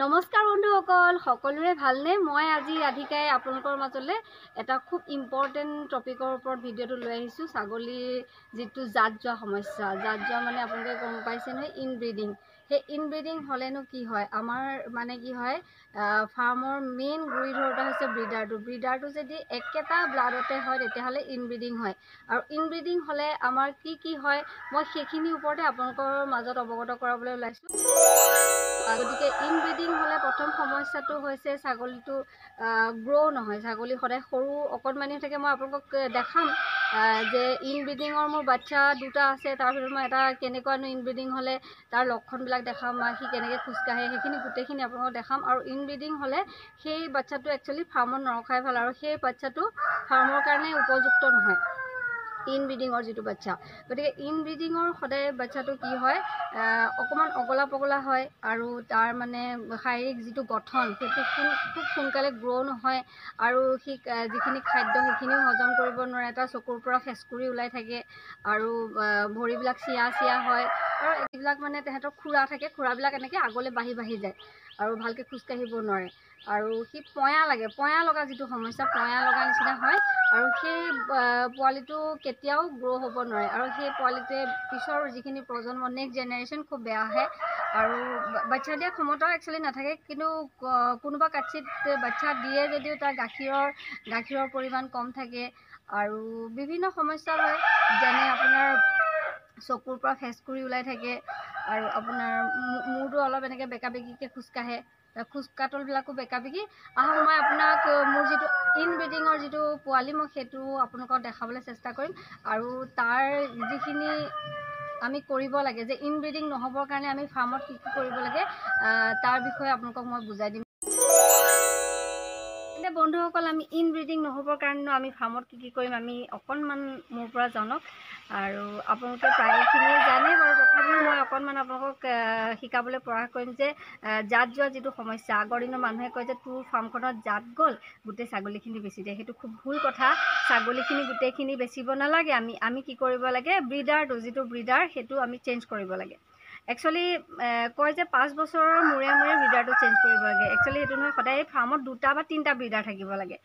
নমস্কাৰ বন্ধুসকল, সকলোৰে ভালনে? মই আজি ৰাধিকাই আপোনালোকৰ মাজলৈ এটা খুব ইম্পৰ্টেণ্ট টপিকৰ ওপৰত ভিডিঅ'টো লৈ আহিছোঁ। ছাগলীৰ যিটো জাত যোৱা সমস্যা, জাত যোৱা মানে আপোনালোকে গম পাইছে নহয়, ইনব্ৰিডিং। সেই ইনব্ৰিডিং হ'লেনো কি হয়? আমাৰ মানে কি হয়, ফাৰ্মৰ মেইন গুৰি ধৰোঁতা হৈছে ব্ৰিডাৰটো যদি একেটা ব্লাডতে হয় তেতিয়াহ'লে ইনব্ৰিডিং হয়। আৰু ইনব্ৰিডিং হ'লে আমাৰ কি হয়, মই সেইখিনিৰ ওপৰতে আপোনালোকৰ মাজত অৱগত কৰাবলৈ ওলাইছোঁ। গতিকে ইনব্ৰিডিং হ'লে প্ৰথম সমস্যাটো হৈছে ছাগলীটো গ্ৰ' নহয়। ছাগলী সদায় সৰু অকণমানি থাকে। মই আপোনালোকক দেখাম যে ইনব্ৰিডিঙৰ মোৰ বাচ্চা দুটা আছে, তাৰ ভিতৰত মই এটা কেনেকুৱানো ইনব্ৰিডিং হ'লে তাৰ লক্ষণবিলাক দেখাম, সি কেনেকৈ খোজকাঢ়ে, সেইখিনি গোটেইখিনি আপোনালোকক দেখাম। আৰু ইনব্ৰিডিং হ'লে সেই বাচ্চাটো একচুৱেলি ফাৰ্মত নৰখাই ভাল, আৰু সেই বাচ্চাটো ফাৰ্মৰ কাৰণে উপযুক্ত নহয়, ইনব্ৰিডিঙৰ যিটো বাচ্চা। গতিকে ইনব্ৰিডিঙৰ সদায় বাচ্চাটো কি হয়, অকণমান অগলা পগলা হয়, আৰু তাৰ মানে শাৰীৰিক যিটো গঠন সেইটো খুব সোনকালে গ্ৰ' নহয়, আৰু সি যিখিনি খাদ্য সেইখিনিও হজম কৰিব নোৱাৰে। তাৰ চকুৰ পৰা ফেচকুৰি ওলাই থাকে, আৰু ভৰিবিলাক চিয়া হয়, আৰু এইবিলাক মানে তেহেঁতৰ খুৰা থাকে, খুৰাবিলাক এনেকৈ আগলৈ বাঢ়ি যায়, আৰু ভালকৈ খোজকাঢ়িব নোৱাৰে। আৰু সি পয়া লগা যিটো সমস্যা, পয়া লগা নিচিনা হয়, আৰু সেই পোৱালিটো কেতিয়াও গ্ৰ' হ'ব নোৱাৰে, আৰু সেই পোৱালিটোৱে পিছৰ যিখিনি প্ৰজন্ম নেক্সট জেনেৰেশ্যন খুব বেয়া আহে, আৰু বাচ্চা দিয়া ক্ষমতাও একচুৱেলি নাথাকে। কিন্তু কোনোবা কাটচিত বাচ্চা দিয়ে যদিও তাৰ গাখীৰৰ পৰিমাণ কম থাকে, আৰু বিভিন্ন সমস্যা হয়, যেনে আপোনাৰ চকুৰ পৰা ফেচকুৰি ওলাই থাকে, আৰু আপোনাৰ মূৰটো অলপ এনেকৈ বেকা বেকিকৈ খোজকাঢ়ে, খোজকাতলবিলাকো বেকা বেকি। আহক মই আপোনাক মোৰ যিটো ইনব্ৰিডিঙৰ যিটো পোৱালি, মই সেইটো আপোনালোকক দেখাবলৈ চেষ্টা কৰিম, আৰু তাৰ যিখিনি আমি কৰিব লাগে, যে ইনব্ৰিডিং নহ'বৰ কাৰণে আমি ফাৰ্মত কি কৰিব লাগে, তাৰ বিষয়ে আপোনালোকক মই বুজাই দিম। এতিয়া বন্ধুসকল, আমি ইনব্ৰিডিং নহ'বৰ কাৰণেও আমি ফাৰ্মত কি কৰিম, আমি অকণমান মোৰ পৰা জানক। আৰু আপোনালোকে প্ৰায়খিনিয়ে জানে বাৰু, তথাপিও মই অকণমান আপোনালোকক শিকাবলৈ প্ৰয়াস কৰিম যে জাত যোৱা যিটো সমস্যা, আগৰ দিনৰ মানুহে কয় যে তোৰ ফাৰ্মখনত জাত গ'ল, গোটেই ছাগলীখিনি বেচি দিয়ে। সেইটো খুব ভুল কথা। ছাগলীখিনি গোটেইখিনি বেচিব নালাগে। আমি কি কৰিব লাগে, যিটো ব্ৰিডাৰ সেইটো আমি চেঞ্জ কৰিব লাগে। একচুৱেলি কয় যে 5 বছৰৰ মূৰে ব্ৰিডাৰটো চেঞ্জ কৰিব লাগে। একচুৱেলি সেইটো নহয়, সদায় ফাৰ্মত 2টা বা 3টা ব্ৰিডাৰ থাকিব লাগে,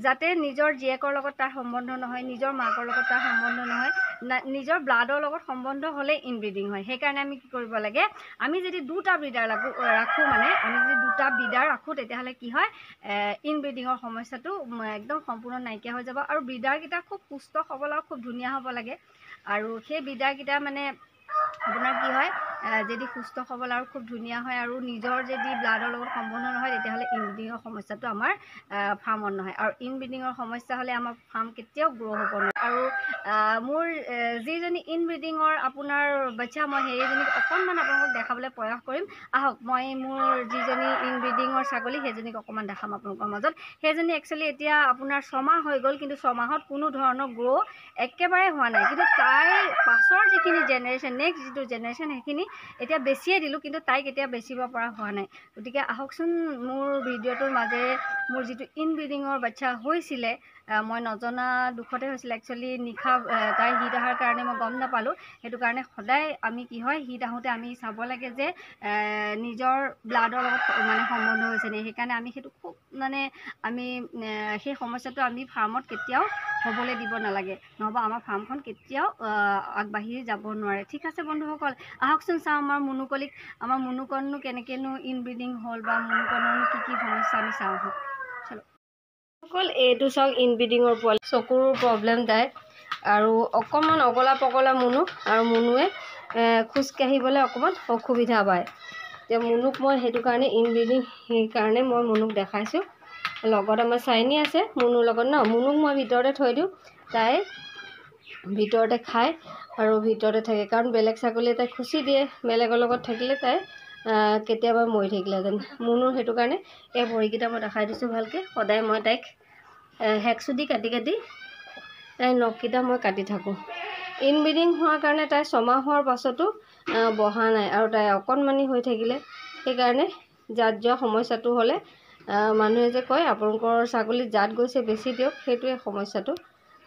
যাতে নিজৰ জীয়েকৰ লগত তাৰ সম্বন্ধ নহয়, নিজৰ মাকৰ লগত তাৰ সম্বন্ধ নহয়, নিজৰ ব্লাডৰ লগত সম্বন্ধ হ'লে ইনব্ৰিডিং হয়। সেইকাৰণে আমি কি কৰিব লাগে, আমি যদি 2টা ব্ৰিডাৰ ৰাখোঁ, মানে আমি যদি 2টা ব্ৰিডাৰ ৰাখোঁ, তেতিয়াহ'লে কি হয়, ইনব্ৰিডিঙৰ সমস্যাটো একদম সম্পূৰ্ণ নাইকিয়া হৈ যাব। আৰু ব্ৰিডাৰকেইটা খুব সুস্থ সবল আৰু খুব ধুনীয়া হ'ব লাগে। আৰু সেই ব্ৰিডাৰকেইটা মানে আপোনাৰ কি হয়, যদি সুস্থ সবল আৰু খুব ধুনীয়া হয়, আৰু নিজৰ যদি ব্লাডৰ লগত সম্বন্ধ নহয়, তেতিয়াহ'লে ইনব্ৰিডিঙৰ সমস্যাটো আমাৰ ফাৰ্মত নহয়। আৰু ইনব্ৰিডিঙৰ সমস্যা হ'লে আমাৰ ফাৰ্ম কেতিয়াও গ্ৰ' হ'ব নোৱাৰে। আৰু মোৰ যিজনী ইনব্ৰিডিঙৰ আপোনাৰ বাচ্চা, মই সেইজনীক অকণমান আপোনালোকক দেখাবলৈ প্ৰয়াস কৰিম। আহক, মই মোৰ যিজনী ইনব্ৰিডিঙৰ ছাগলী সেইজনীক অকণমান দেখাম আপোনালোকৰ মাজত। সেইজনী একচুৱেলি এতিয়া আপোনাৰ 6 মাহ হৈ গ'ল, কিন্তু 6 মাহত কোনো ধৰণৰ গ্ৰ' একেবাৰে হোৱা নাই। কিন্তু তাইৰ পাছৰ যিখিনি জেনেৰেশ্যন, নেক্সট যিটো জেনেৰেশ্যন, সেইখিনি এতিয়া বেছিয়ে দিলোঁ, কিন্তু তাইক এতিয়া বেচিব পৰা হোৱা নাই। গতিকে আহকচোন, মোৰ ভিডিঅ'টোৰ মাজেৰে মোৰ যিটো ইনব্ৰিডিঙৰ বাচ্চা হৈছিলে, মই নজনা দুখতে হৈছিলে। একচুৱেলি নিশা তাই হিট অহাৰ কাৰণে মই গম নাপালোঁ। সেইটো কাৰণে সদায় আমি কি হয়, হিট আহোঁতে আমি চাব লাগে যে নিজৰ ব্লাডৰ লগত মানে সম্বন্ধ হৈছে নে। সেইকাৰণে আমি সেইটো খুব মানে আমি সেই সমস্যাটো আমি ফাৰ্মত কেতিয়াও হ'বলৈ দিব নালাগে, নহ'বা আমাৰ ফাৰ্মখন কেতিয়াও আগবাঢ়ি যাব নোৱাৰে। ঠিক আছে বন্ধুসকল, আহকচোন চাওঁ আমাৰ মুনুকণনো কেনেকৈনো ইনব্ৰিডিং হ'ল, বা মুনুকণৰনো কি সমস্যা আমি চাওঁ। অকল এইটো চাওক, ইনব্ৰিডিঙৰ পোৱালি, চকুৰ প্ৰব্লেম তাই, আৰু অকণমান অগলা পগলা মুনু, আৰু মুনুৱে খোজকাঢ়িবলৈ অকণমান অসুবিধা পায়। এতিয়া মুনুক মই সেইটো কাৰণে ইনব্ৰিডিং, সেইকাৰণে মই মুনুক দেখাইছোঁ। লগত আমাৰ চাইনী আছে মুনুৰ লগত ন। মুনুক মই ভিতৰতে থৈ দিওঁ, তাই ভিতৰতে খায় আৰু ভিতৰতে থাকে, কাৰণ বেলেগ ছাগলীয়ে তাই খুচি দিয়ে। বেলেগৰ লগত থাকিলে তাই কেতিয়াবা মৰি থাকিলেহেঁতেন। মুনুৰ সেইটো কাৰণে এই ভৰিকেইটা মই দেখাই দিছোঁ ভালকৈ। সদায় মই তাইক হেকচুদি কাটি তাইৰ নখকেইটা মই কাটি থাকোঁ। ইনব্ৰিডিং হোৱাৰ কাৰণে তাই 6 মাহ হোৱাৰ পাছতো বহা নাই, আৰু তাই অকণমানি হৈ থাকিলে। সেইকাৰণে জাত যোৱা সমস্যাটো হ'লে মানুহে যে কয় আপোনালোকৰ ছাগলীত জাত গৈছে, বেছি দিয়ক, সেইটোৱে সমস্যাটো।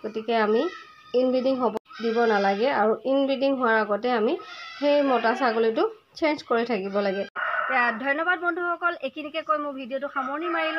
গতিকে আমি ইনব্ৰিডিং হ'ব দিব নালাগে, আৰু ইনব্ৰিডিং হোৱাৰ আগতে আমি সেই মতা ছাগলীটো চেঞ্জ কৰি থাকিব লাগে। ধন্যবাদ বন্ধুসকল, এইখিনিকে কৈ মোৰ ভিডিঅ'টো সামৰণি মাৰিলোঁ।